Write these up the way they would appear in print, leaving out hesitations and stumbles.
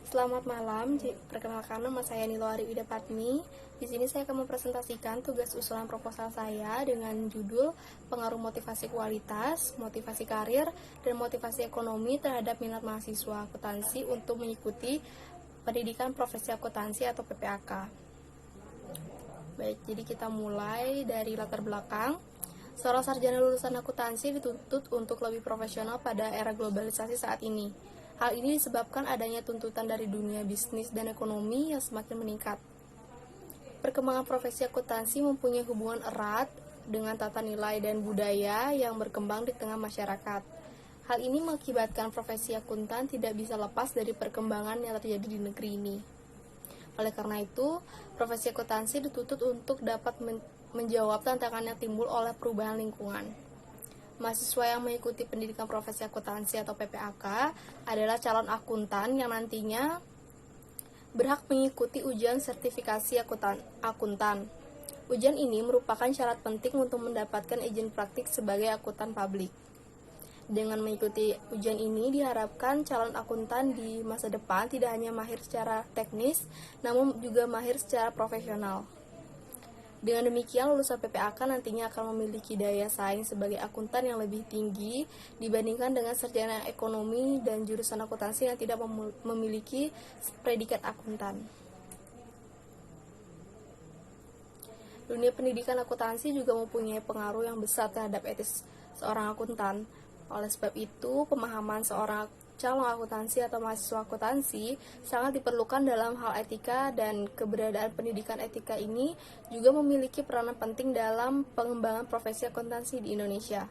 Selamat malam, perkenalkan nama saya Nilo Ari Widapatmi. Di sini saya akan mempresentasikan tugas usulan proposal saya dengan judul Pengaruh Motivasi Kualitas, Motivasi Karir, dan Motivasi Ekonomi terhadap minat mahasiswa akuntansi untuk mengikuti pendidikan profesi akuntansi atau PPAK. Baik, jadi kita mulai dari latar belakang. Seorang sarjana lulusan akuntansi dituntut untuk lebih profesional pada era globalisasi saat ini. Hal ini disebabkan adanya tuntutan dari dunia bisnis dan ekonomi yang semakin meningkat. Perkembangan profesi akuntansi mempunyai hubungan erat dengan tata nilai dan budaya yang berkembang di tengah masyarakat. Hal ini mengakibatkan profesi akuntan tidak bisa lepas dari perkembangan yang terjadi di negeri ini. Oleh karena itu, profesi akuntansi dituntut untuk dapat menjawab tantangan yang timbul oleh perubahan lingkungan. Mahasiswa yang mengikuti pendidikan profesi akuntansi atau PPAK adalah calon akuntan yang nantinya berhak mengikuti ujian sertifikasi akuntan. Ujian ini merupakan syarat penting untuk mendapatkan izin praktik sebagai akuntan publik. Dengan mengikuti ujian ini diharapkan calon akuntan di masa depan tidak hanya mahir secara teknis, namun juga mahir secara profesional. Dengan demikian, lulusan PPAK nantinya akan memiliki daya saing sebagai akuntan yang lebih tinggi dibandingkan dengan sarjana ekonomi dan jurusan akuntansi yang tidak memiliki predikat akuntan. Dunia pendidikan akuntansi juga mempunyai pengaruh yang besar terhadap etis seorang akuntan. Oleh sebab itu, pemahaman seorang calon akuntansi atau mahasiswa akuntansi sangat diperlukan dalam hal etika, dan keberadaan pendidikan etika ini juga memiliki peranan penting dalam pengembangan profesi akuntansi di Indonesia.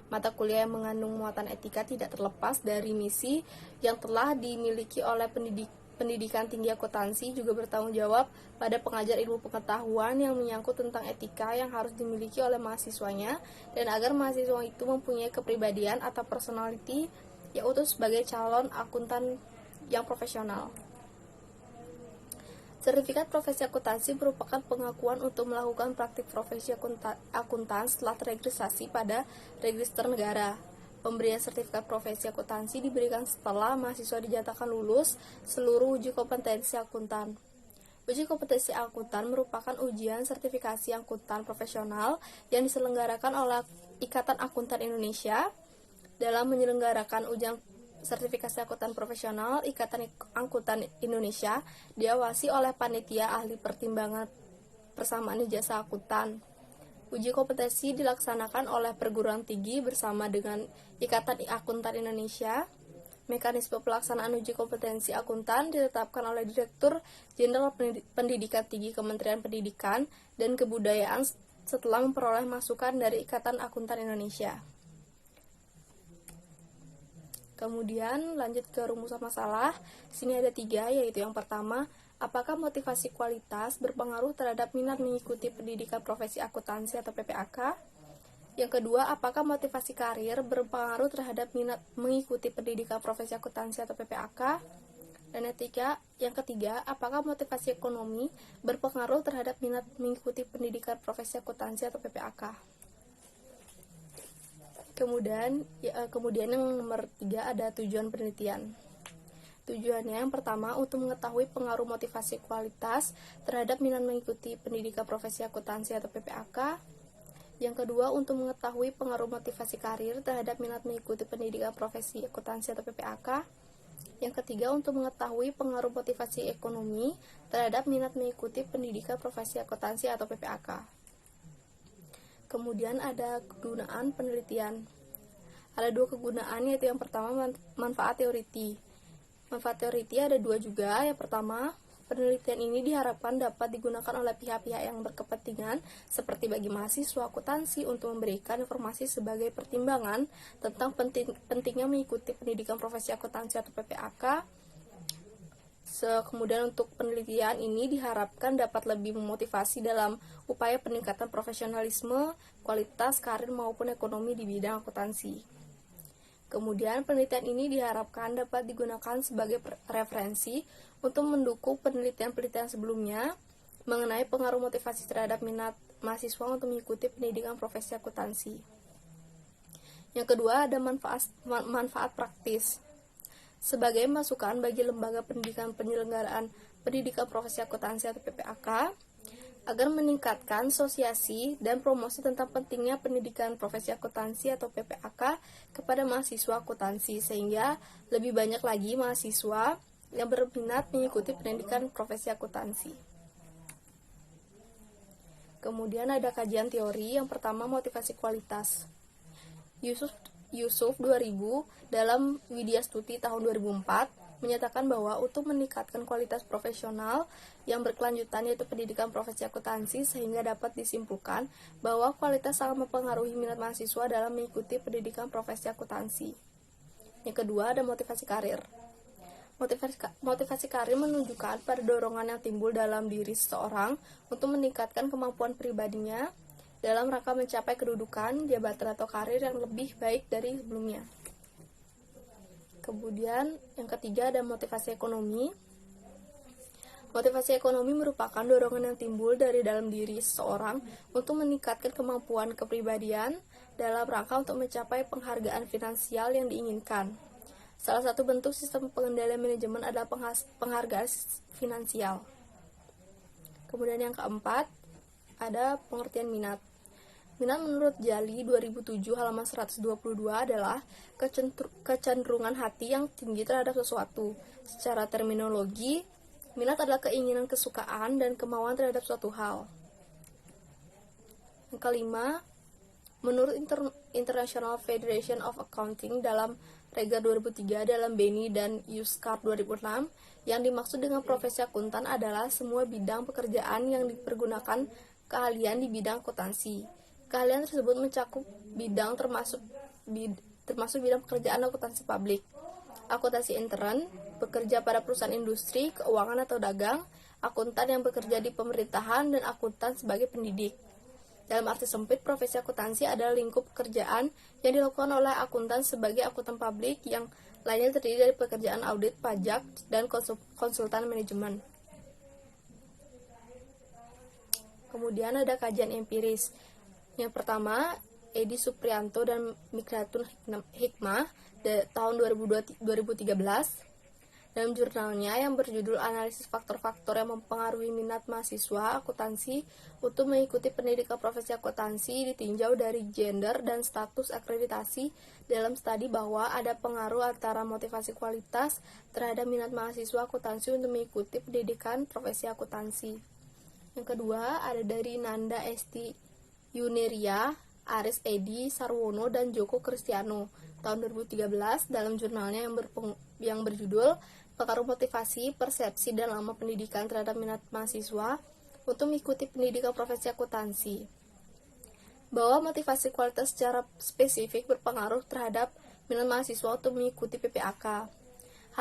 Mata kuliah yang mengandung muatan etika tidak terlepas dari misi yang telah dimiliki oleh pendidikan tinggi akuntansi, juga bertanggung jawab pada pengajar ilmu pengetahuan yang menyangkut tentang etika yang harus dimiliki oleh mahasiswanya, dan agar mahasiswa itu mempunyai kepribadian atau personality yang utuh sebagai calon akuntan yang profesional. Sertifikat profesi akuntansi merupakan pengakuan untuk melakukan praktik profesi akuntan setelah teregistrasi pada register negara. Pemberian sertifikat profesi akuntansi diberikan setelah mahasiswa dinyatakan lulus seluruh uji kompetensi akuntan. Uji kompetensi akuntan merupakan ujian sertifikasi akuntan profesional yang diselenggarakan oleh Ikatan Akuntan Indonesia. Dalam menyelenggarakan ujian sertifikasi akuntan profesional, Ikatan Akuntan Indonesia diawasi oleh panitia ahli pertimbangan persamaan ijazah akuntan. Uji kompetensi dilaksanakan oleh perguruan tinggi bersama dengan Ikatan Akuntan Indonesia. Mekanisme pelaksanaan uji kompetensi akuntan ditetapkan oleh Direktur Jenderal Pendidikan Tinggi Kementerian Pendidikan dan Kebudayaan setelah memperoleh masukan dari Ikatan Akuntan Indonesia. Kemudian lanjut ke rumusan masalah. Sini ada 3, yaitu yang pertama, apakah motivasi kualitas berpengaruh terhadap minat mengikuti pendidikan profesi akuntansi atau PPAK? Yang kedua, apakah motivasi karir berpengaruh terhadap minat mengikuti pendidikan profesi akuntansi atau PPAK? Dan yang ketiga, apakah motivasi ekonomi berpengaruh terhadap minat mengikuti pendidikan profesi akuntansi atau PPAK? Kemudian yang nomor 3 ada tujuan penelitian. Tujuannya yang pertama untuk mengetahui pengaruh motivasi kualitas terhadap minat mengikuti pendidikan profesi akuntansi atau PPAK. Yang kedua untuk mengetahui pengaruh motivasi karir terhadap minat mengikuti pendidikan profesi akuntansi atau PPAK. Yang ketiga untuk mengetahui pengaruh motivasi ekonomi terhadap minat mengikuti pendidikan profesi akuntansi atau PPAK. Kemudian ada kegunaan penelitian. Ada 2 kegunaan, yaitu yang pertama manfaat teoriti. Manfaat teoriti ada 2 juga. Yang pertama, penelitian ini diharapkan dapat digunakan oleh pihak-pihak yang berkepentingan seperti bagi mahasiswa akuntansi untuk memberikan informasi sebagai pertimbangan tentang pentingnya mengikuti pendidikan profesi akuntansi atau PPAK. Kemudian untuk penelitian ini diharapkan dapat lebih memotivasi dalam upaya peningkatan profesionalisme, kualitas, karir maupun ekonomi di bidang akuntansi. Kemudian penelitian ini diharapkan dapat digunakan sebagai referensi untuk mendukung penelitian-penelitian sebelumnya mengenai pengaruh motivasi terhadap minat mahasiswa untuk mengikuti pendidikan profesi akuntansi. Yang kedua ada manfaat praktis. sebagai masukan bagi lembaga pendidikan penyelenggaraan pendidikan profesi akuntansi atau PPAK agar meningkatkan sosiasi dan promosi tentang pentingnya pendidikan profesi akuntansi atau PPAK kepada mahasiswa akuntansi, sehingga lebih banyak lagi mahasiswa yang berminat mengikuti pendidikan profesi akuntansi. Kemudian ada kajian teori. Yang pertama, motivasi kualitas. Yusuf 2000 dalam Widya Stuti tahun 2004 menyatakan bahwa untuk meningkatkan kualitas profesional yang berkelanjutan yaitu pendidikan profesi akuntansi, sehingga dapat disimpulkan bahwa kualitas sangat mempengaruhi minat mahasiswa dalam mengikuti pendidikan profesi akuntansi. Yang kedua, ada motivasi karir. Motivasi karir menunjukkan pada dorongan yang timbul dalam diri seseorang untuk meningkatkan kemampuan pribadinya dalam rangka mencapai kedudukan, jabatan atau karir yang lebih baik dari sebelumnya. Kemudian yang ketiga ada motivasi ekonomi. Motivasi ekonomi merupakan dorongan yang timbul dari dalam diri seseorang untuk meningkatkan kemampuan kepribadian dalam rangka untuk mencapai penghargaan finansial yang diinginkan. Salah satu bentuk sistem pengendalian manajemen adalah penghargaan finansial. Kemudian yang keempat ada pengertian minat. Minat menurut Jali 2007 halaman 122 adalah kecenderungan hati yang tinggi terhadap sesuatu. Secara terminologi, minat adalah keinginan, kesukaan, dan kemauan terhadap suatu hal. Yang kelima, menurut International Federation of Accounting dalam Rega 2003 dalam Beni dan Yuskar 2006, yang dimaksud dengan profesi akuntan adalah semua bidang pekerjaan yang dipergunakan keahlian di bidang akuntansi. Keahlian tersebut mencakup bidang termasuk bidang pekerjaan akuntansi publik, akuntansi intern, bekerja pada perusahaan industri, keuangan atau dagang, akuntan yang bekerja di pemerintahan, dan akuntan sebagai pendidik. Dalam arti sempit, profesi akuntansi adalah lingkup pekerjaan yang dilakukan oleh akuntan sebagai akuntan publik, yang lainnya terdiri dari pekerjaan audit, pajak, dan konsultan manajemen. Kemudian ada kajian empiris. Yang pertama, Edi Suprianto dan Mikratun Hikmah tahun 2013 dalam jurnalnya yang berjudul Analisis Faktor-Faktor yang Mempengaruhi Minat Mahasiswa Akuntansi untuk Mengikuti Pendidikan Profesi Akuntansi, ditinjau dari gender dan status akreditasi dalam studi bahwa ada pengaruh antara motivasi kualitas terhadap minat mahasiswa akuntansi untuk mengikuti pendidikan profesi akuntansi. Yang kedua ada dari Nanda Esti Yuneria, Aris Edi Sarwono, dan Joko Kristiano tahun 2013 dalam jurnalnya yang berjudul Pengaruh Motivasi, Persepsi, dan Lama Pendidikan terhadap Minat Mahasiswa untuk Mengikuti Pendidikan Profesi Akuntansi, bahwa motivasi kualitas secara spesifik berpengaruh terhadap minat mahasiswa untuk mengikuti PPAK.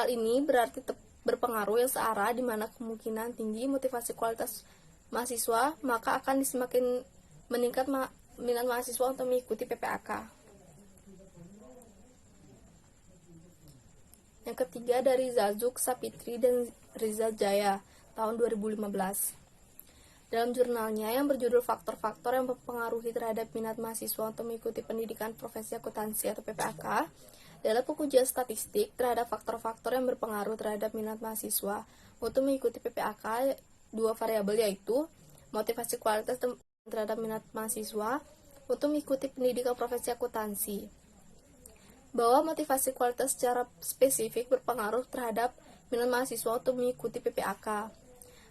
Hal ini berarti berpengaruh yang searah, di mana kemungkinan tinggi motivasi kualitas mahasiswa, maka akan semakin meningkat minat mahasiswa untuk mengikuti PPAK. Yang ketiga dari Zazuk, Sapitri, dan Riza Jaya tahun 2015. Dalam jurnalnya yang berjudul Faktor-Faktor yang Mempengaruhi Terhadap Minat Mahasiswa untuk Mengikuti Pendidikan Profesi Akuntansi atau PPAK, dalam pengujian statistik terhadap faktor-faktor yang berpengaruh terhadap minat mahasiswa untuk mengikuti PPAK, dua variabel yaitu motivasi kualitas terhadap minat mahasiswa untuk mengikuti pendidikan profesi akuntansi, bahwa motivasi kualitas secara spesifik berpengaruh terhadap minat mahasiswa untuk mengikuti PPAK.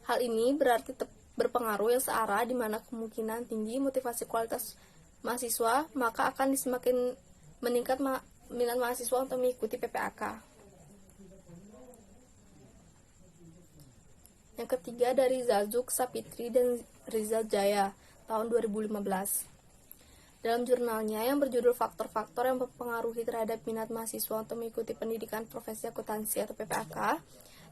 Hal ini berarti berpengaruh yang searah, di mana kemungkinan tinggi motivasi kualitas mahasiswa, maka akan semakin meningkat minat mahasiswa untuk mengikuti PPAK. Yang ketiga dari Zazuk, Sapitri, dan Riza Jaya tahun 2015. Dalam jurnalnya yang berjudul Faktor-Faktor yang Mempengaruhi Terhadap Minat Mahasiswa untuk Mengikuti Pendidikan Profesi Akuntansi atau PPAK,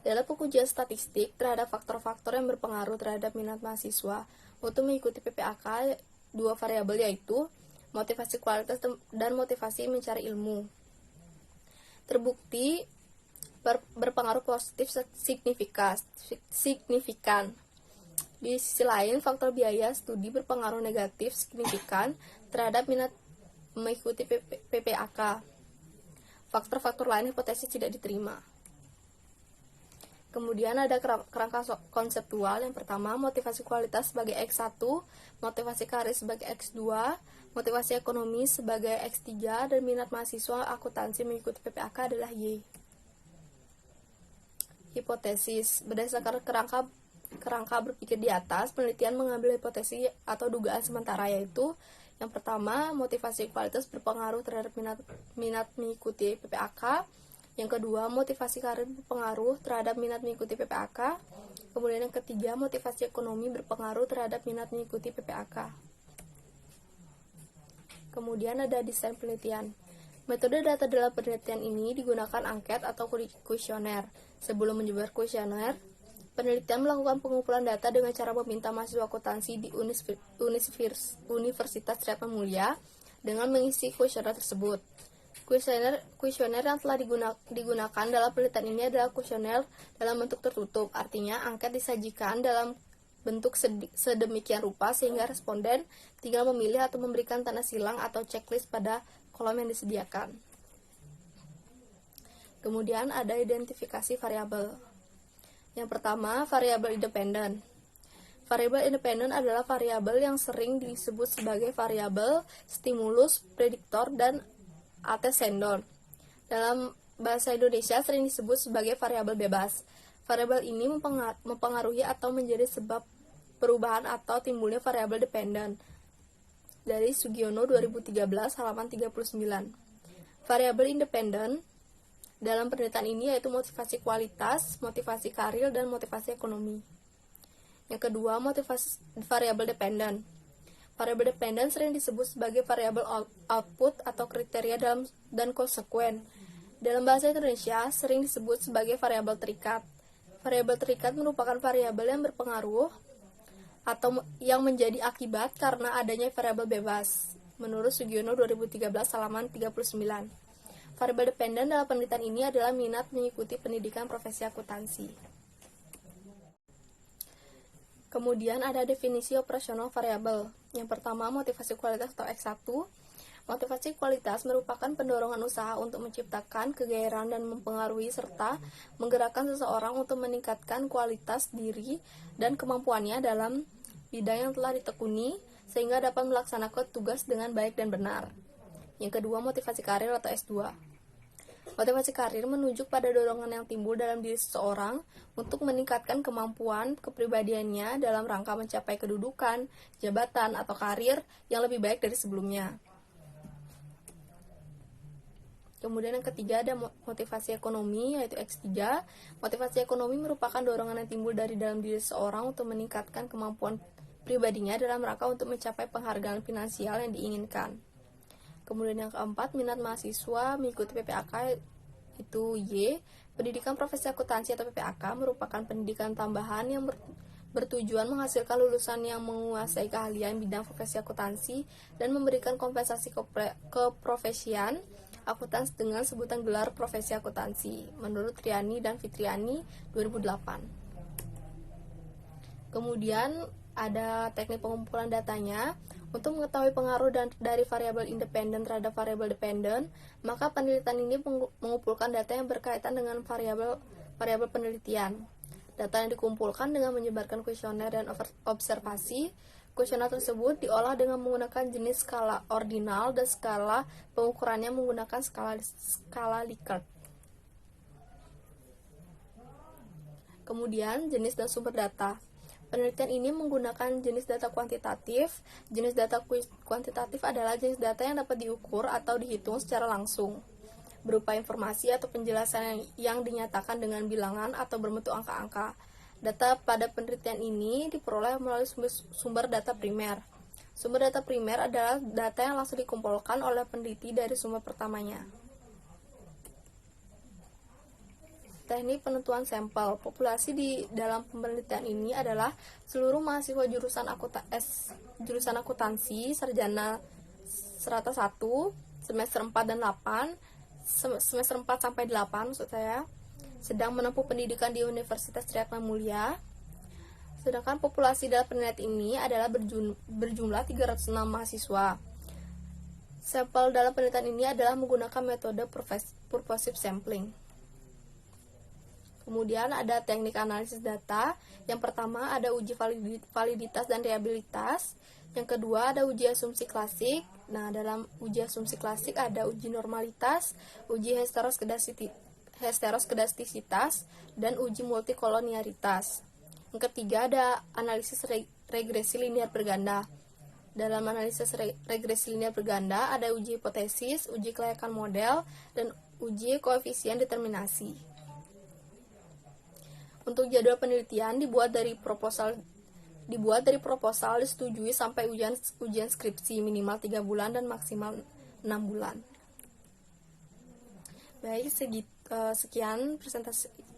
dalam pengujian statistik terhadap faktor-faktor yang berpengaruh terhadap minat mahasiswa untuk mengikuti PPAK, dua variabel yaitu motivasi kualitas dan motivasi mencari ilmu, terbukti berpengaruh positif signifikan. Di sisi lain, faktor biaya studi berpengaruh negatif signifikan terhadap minat mengikuti PPAK. Faktor-faktor lain hipotesis tidak diterima. Kemudian ada kerangka konseptual. Yang pertama, motivasi kualitas sebagai X1, motivasi karir sebagai X2, motivasi ekonomi sebagai X3, dan minat mahasiswa akuntansi mengikuti PPAK adalah Y. Hipotesis. Berdasarkan kerangka berpikir di atas, penelitian mengambil hipotesis atau dugaan sementara, yaitu yang pertama, motivasi kualitas berpengaruh terhadap minat mengikuti PPAK. Yang kedua, motivasi karir berpengaruh terhadap minat mengikuti PPAK. Kemudian yang ketiga, motivasi ekonomi berpengaruh terhadap minat mengikuti PPAK. Kemudian ada desain penelitian. Metode data dalam penelitian ini digunakan angket atau kuesioner. Sebelum menyebar kuesioner, penelitian melakukan pengumpulan data dengan cara meminta mahasiswa akuntansi di Universitas Trisakti dengan mengisi kuesioner tersebut. Kuesioner yang telah digunakan dalam penelitian ini adalah kuesioner dalam bentuk tertutup, artinya angket disajikan dalam bentuk sedemikian rupa sehingga responden tinggal memilih atau memberikan tanda silang atau checklist pada kolom yang disediakan. Kemudian ada identifikasi variabel. Yang pertama, variabel independen. Variabel independen adalah variabel yang sering disebut sebagai variabel stimulus, prediktor, dan antecedent. Dalam bahasa Indonesia sering disebut sebagai variabel bebas. Variabel ini mempengaruhi atau menjadi sebab perubahan atau timbulnya variabel dependen. Dari Sugiono 2013 halaman 39. Variabel independen dalam penelitian ini yaitu motivasi kualitas, motivasi karir, dan motivasi ekonomi. Yang kedua, motivasi variabel dependen. Variabel dependen sering disebut sebagai variabel output atau kriteria dan konsekuen. Dalam bahasa Indonesia sering disebut sebagai variabel terikat. Variabel terikat merupakan variabel yang berpengaruh atau yang menjadi akibat karena adanya variabel bebas. Menurut Sugiono 2013 halaman 39. Variabel dependen dalam penelitian ini adalah minat mengikuti pendidikan profesi akuntansi. Kemudian ada definisi operasional variabel. Yang pertama, motivasi kualitas atau X1. Motivasi kualitas merupakan pendorongan usaha untuk menciptakan kegairahan dan mempengaruhi serta menggerakkan seseorang untuk meningkatkan kualitas diri dan kemampuannya dalam bidang yang telah ditekuni sehingga dapat melaksanakan tugas dengan baik dan benar. Yang kedua, motivasi karir atau S2. Motivasi karir menunjuk pada dorongan yang timbul dalam diri seseorang untuk meningkatkan kemampuan kepribadiannya dalam rangka mencapai kedudukan, jabatan, atau karir yang lebih baik dari sebelumnya. Kemudian yang ketiga ada motivasi ekonomi yaitu X3. Motivasi ekonomi merupakan dorongan yang timbul dari dalam diri seseorang untuk meningkatkan kemampuan pribadinya dalam rangka untuk mencapai penghargaan finansial yang diinginkan. Kemudian yang keempat, minat mahasiswa mengikuti PPAK itu Y. Pendidikan profesi akuntansi atau PPAK merupakan pendidikan tambahan yang bertujuan menghasilkan lulusan yang menguasai keahlian bidang profesi akuntansi dan memberikan kompensasi keprofesian akuntansi dengan sebutan gelar profesi akuntansi menurut Triani dan Fitriani 2008. Kemudian ada teknik pengumpulan datanya. Untuk mengetahui pengaruh dari variabel independen terhadap variabel dependen, maka penelitian ini mengumpulkan data yang berkaitan dengan variabel penelitian. Data yang dikumpulkan dengan menyebarkan kuesioner dan observasi. Kuesioner tersebut diolah dengan menggunakan jenis skala ordinal dan skala pengukurannya menggunakan skala Likert. Kemudian jenis dan sumber data. Penelitian ini menggunakan jenis data kuantitatif. Jenis data kuantitatif adalah jenis data yang dapat diukur atau dihitung secara langsung, berupa informasi atau penjelasan yang dinyatakan dengan bilangan atau berbentuk angka-angka. Data pada penelitian ini diperoleh melalui sumber data primer. Sumber data primer adalah data yang langsung dikumpulkan oleh peneliti dari sumber pertamanya. Teknik penentuan sampel. Populasi di dalam penelitian ini adalah seluruh mahasiswa jurusan akuntansi sarjana strata 1, semester 4 dan 8, semester 4 sampai 8 maksud saya, sedang menempuh pendidikan di Universitas Trisakti. Sedangkan populasi dalam penelitian ini adalah berjumlah 306 mahasiswa. Sampel dalam penelitian ini adalah menggunakan metode purposive sampling. Kemudian ada teknik analisis data. Yang pertama ada uji validitas dan reliabilitas. Yang kedua ada uji asumsi klasik. Nah, dalam uji asumsi klasik ada uji normalitas, uji heteroskedastisitas, dan uji multikolonialitas. Yang ketiga ada analisis regresi linear berganda. Dalam analisis regresi linear berganda ada uji hipotesis, uji kelayakan model, dan uji koefisien determinasi. Untuk jadwal penelitian dibuat dari proposal disetujui sampai ujian skripsi minimal 3 bulan dan maksimal 6 bulan. Baik, sekian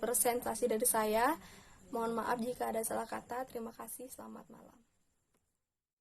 presentasi dari saya. Mohon maaf jika ada salah kata. Terima kasih, selamat malam.